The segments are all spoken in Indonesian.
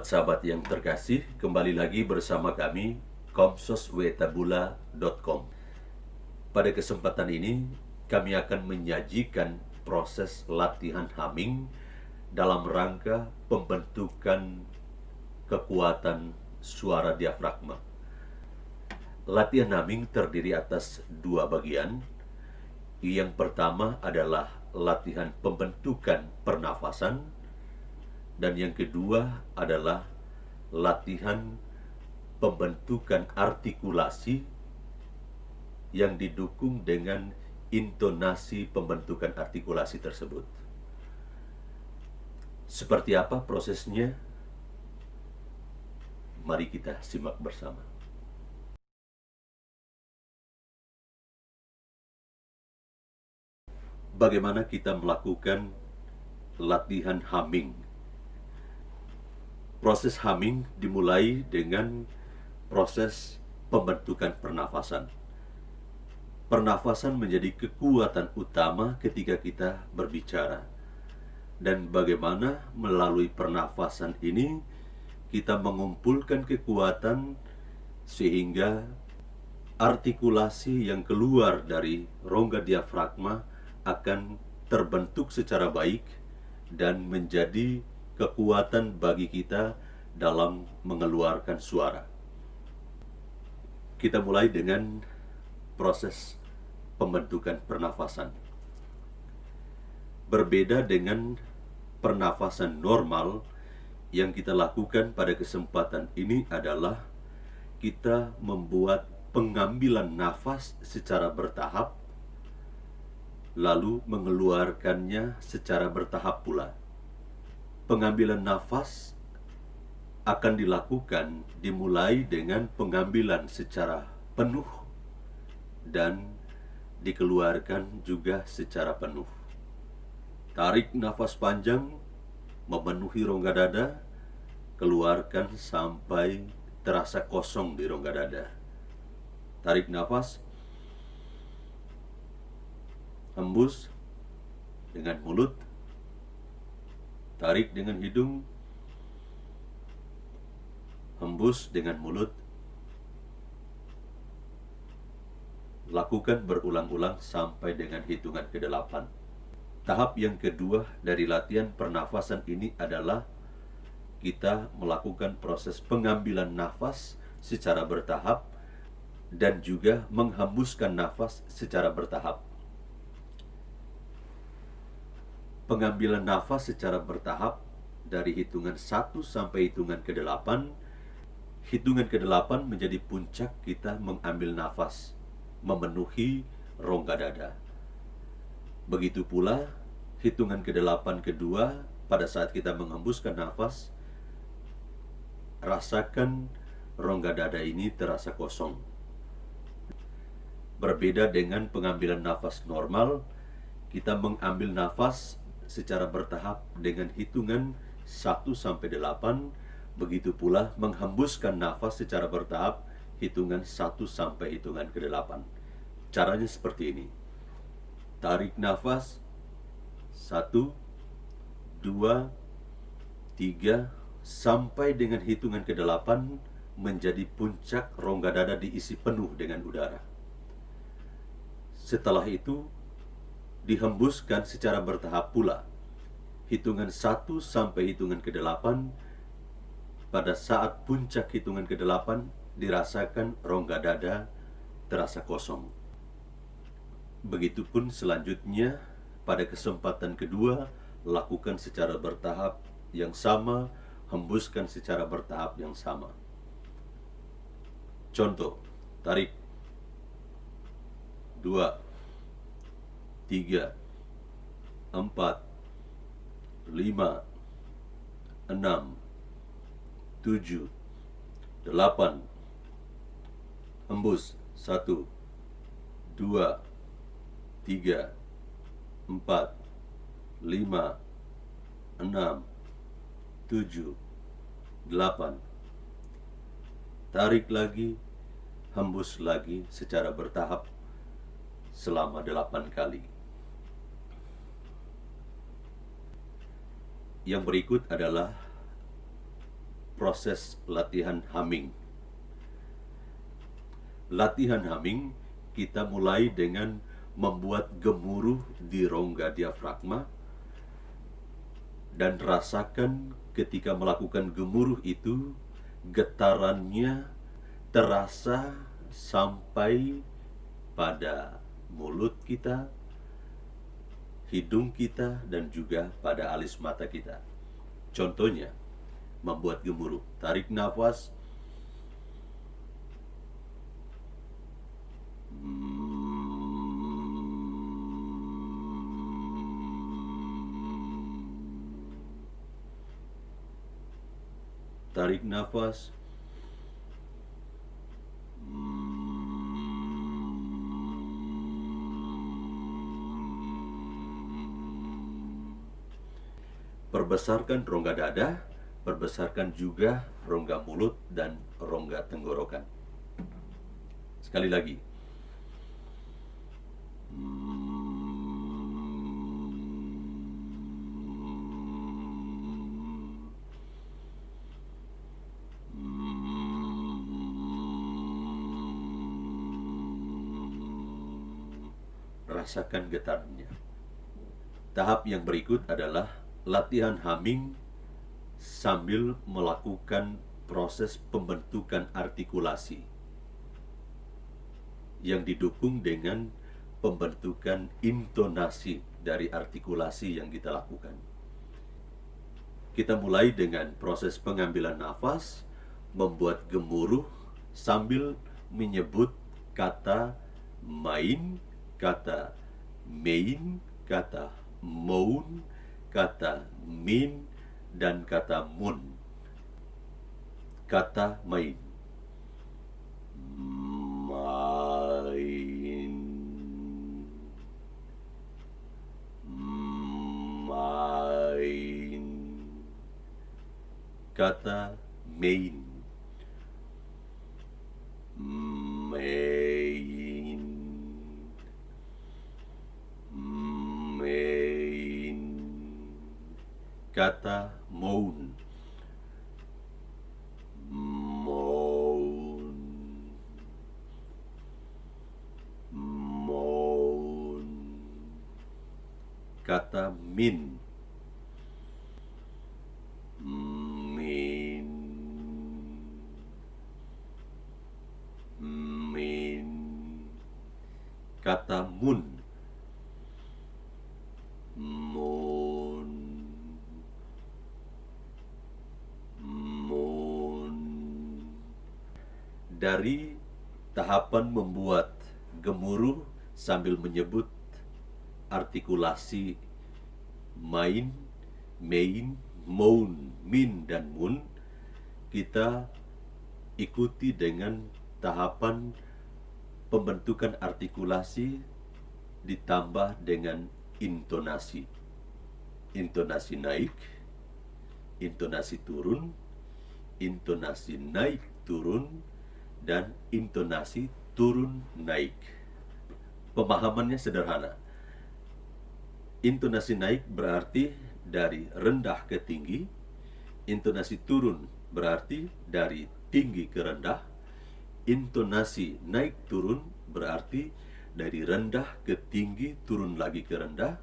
Sahabat-sahabat yang terkasih, kembali lagi bersama kami komsoswetabula.com. Pada kesempatan ini, kami akan menyajikan proses latihan humming dalam rangka pembentukan kekuatan suara diafragma. Latihan humming terdiri atas dua bagian. Yang pertama adalah latihan pembentukan pernafasan, dan yang kedua adalah latihan pembentukan artikulasi yang didukung dengan intonasi pembentukan artikulasi tersebut. Seperti apa prosesnya? Mari kita simak bersama. Bagaimana kita melakukan latihan humming? Proses humming dimulai dengan proses pembentukan pernafasan. Pernafasan menjadi kekuatan utama ketika kita berbicara. Dan bagaimana melalui pernafasan ini kita mengumpulkan kekuatan sehingga artikulasi yang keluar dari rongga diafragma akan terbentuk secara baik dan menjadi kekuatan bagi kita dalam mengeluarkan suara. Kita mulai dengan proses pembentukan pernafasan. Berbeda dengan pernafasan normal, yang kita lakukan pada kesempatan ini adalah kita membuat pengambilan nafas secara bertahap, lalu mengeluarkannya secara bertahap pula. Pengambilan nafas akan dilakukan dimulai dengan pengambilan secara penuh dan dikeluarkan juga secara penuh. Tarik nafas panjang, memenuhi rongga dada, keluarkan sampai terasa kosong di rongga dada. Tarik nafas, hembus dengan mulut, tarik dengan hidung, hembus dengan mulut. Lakukan berulang-ulang sampai dengan hitungan ke-8. Tahap yang kedua dari latihan pernafasan ini adalah kita melakukan proses pengambilan nafas secara bertahap dan juga menghembuskan nafas secara bertahap. Pengambilan nafas secara bertahap dari hitungan 1 sampai hitungan ke-8. Hitungan ke-8 menjadi puncak kita mengambil nafas, memenuhi rongga dada. Begitu pula hitungan ke-8 kedua, pada saat kita menghembuskan nafas, rasakan rongga dada ini terasa kosong. Berbeda dengan pengambilan nafas normal, kita mengambil nafas secara bertahap dengan hitungan 1 sampai 8. Begitu pula menghembuskan nafas secara bertahap, hitungan 1 sampai hitungan ke-8. Caranya seperti ini. Tarik nafas 1, 2, 3 sampai dengan hitungan ke-8 menjadi puncak rongga dada diisi penuh dengan udara. Setelah itu dihembuskan secara bertahap pula. Hitungan 1 sampai hitungan ke-8. Pada saat puncak hitungan ke-8 dirasakan rongga dada terasa kosong. Begitupun selanjutnya pada kesempatan kedua, lakukan secara bertahap yang sama, hembuskan secara bertahap yang sama. Contoh, tarik 2, 3, 4, 5, 6, 7, 8. Hembus 1, 2, 3, 4, 5, 6, 7, 8. Tarik lagi, hembus lagi secara bertahap selama 8 kali. Yang berikut adalah proses latihan humming. Latihan humming kita mulai dengan membuat gemuruh di rongga diafragma, dan rasakan ketika melakukan gemuruh itu getarannya terasa sampai pada mulut kita, hidung kita, dan juga pada alis mata kita. Contohnya, membuat gemuruh. Tarik nafas. Tarik nafas. Perbesarkan rongga dada, perbesarkan juga rongga mulut dan rongga tenggorokan. Sekali lagi. Rasakan getarannya. Tahap yang berikut adalah latihan humming sambil melakukan proses pembentukan artikulasi yang didukung dengan pembentukan intonasi dari artikulasi yang kita lakukan. Kita mulai dengan proses pengambilan nafas, membuat gemuruh sambil menyebut kata main, kata main, kata moon, kata min, dan kata mun. Kata main. Main. Main. Kata main. Main. Main. Kata moon. Moon. Moon. Kata min. Min. Min. Kata mun. Moon. Moon. Dari tahapan membuat gemuruh sambil menyebut artikulasi main, main, moon, min, dan mun, kita ikuti dengan tahapan pembentukan artikulasi ditambah dengan intonasi. Intonasi naik, intonasi turun, intonasi naik turun, dan intonasi turun naik. Pemahamannya sederhana. Intonasi naik berarti dari rendah ke tinggi, intonasi turun berarti dari tinggi ke rendah, intonasi naik turun berarti dari rendah ke tinggi turun lagi ke rendah,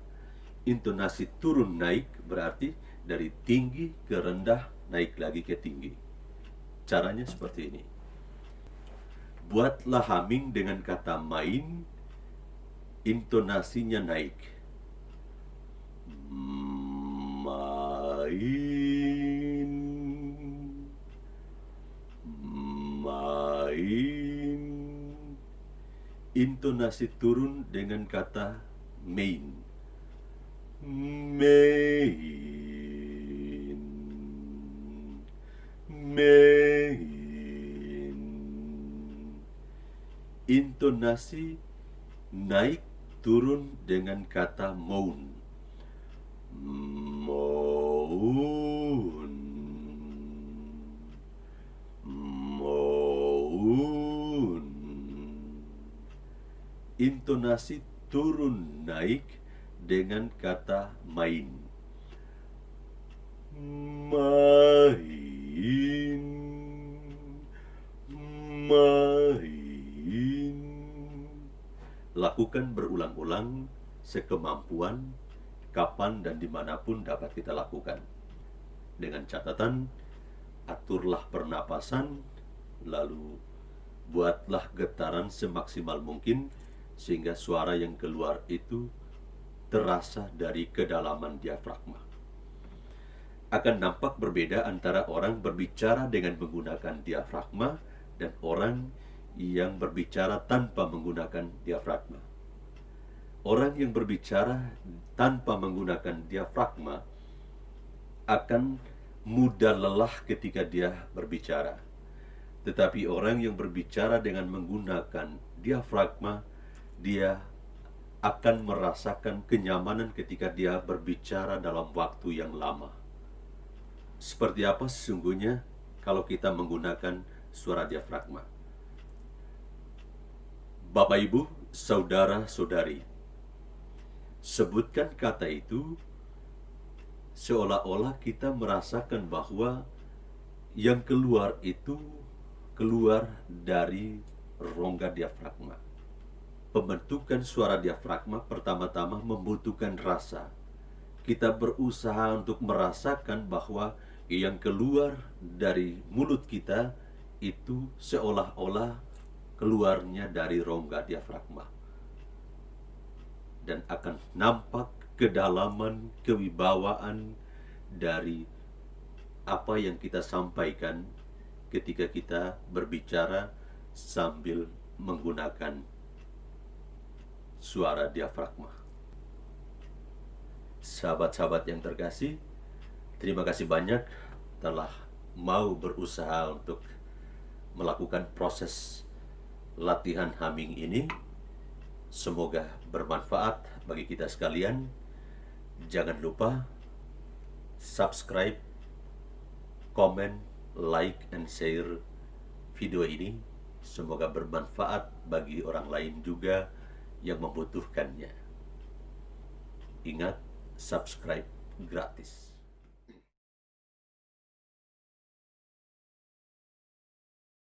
intonasi turun naik berarti dari tinggi ke rendah naik lagi ke tinggi. Caranya seperti ini. Buatlah humming dengan kata main, intonasinya naik. Main. Main. Intonasi turun dengan kata main. Main. Main. Intonasi naik turun dengan kata moan. Moan. Moan. Intonasi turun naik dengan kata main. Main. main. Lakukan berulang-ulang sekemampuan, kapan dan dimanapun dapat kita lakukan. Dengan catatan, aturlah pernapasan, lalu buatlah getaran semaksimal mungkin sehingga suara yang keluar itu terasa dari kedalaman diafragma. Akan nampak berbeda antara orang berbicara dengan menggunakan diafragma dan orang yang berbicara tanpa menggunakan diafragma. Orang yang berbicara tanpa menggunakan diafragma akan mudah lelah ketika dia berbicara. Tetapi orang yang berbicara dengan menggunakan diafragma, dia akan merasakan kenyamanan ketika dia berbicara dalam waktu yang lama. Seperti apa sesungguhnya kalau kita menggunakan suara diafragma? Bapak Ibu, saudara-saudari, sebutkan kata itu seolah-olah kita merasakan bahwa yang keluar itu keluar dari rongga diafragma. Pembentukan suara diafragma pertama-tama membutuhkan rasa. Kita berusaha untuk merasakan bahwa yang keluar dari mulut kita itu seolah-olah keluarnya dari rongga diafragma. Dan akan nampak kedalaman, kewibawaan dari apa yang kita sampaikan ketika kita berbicara sambil menggunakan suara diafragma. Sahabat-sahabat yang terkasih, terima kasih banyak telah mau berusaha untuk melakukan proses latihan humming ini. Semoga bermanfaat bagi kita sekalian. Jangan lupa subscribe, komen, like, and share video ini. Semoga bermanfaat bagi orang lain juga yang membutuhkannya. Ingat, subscribe gratis.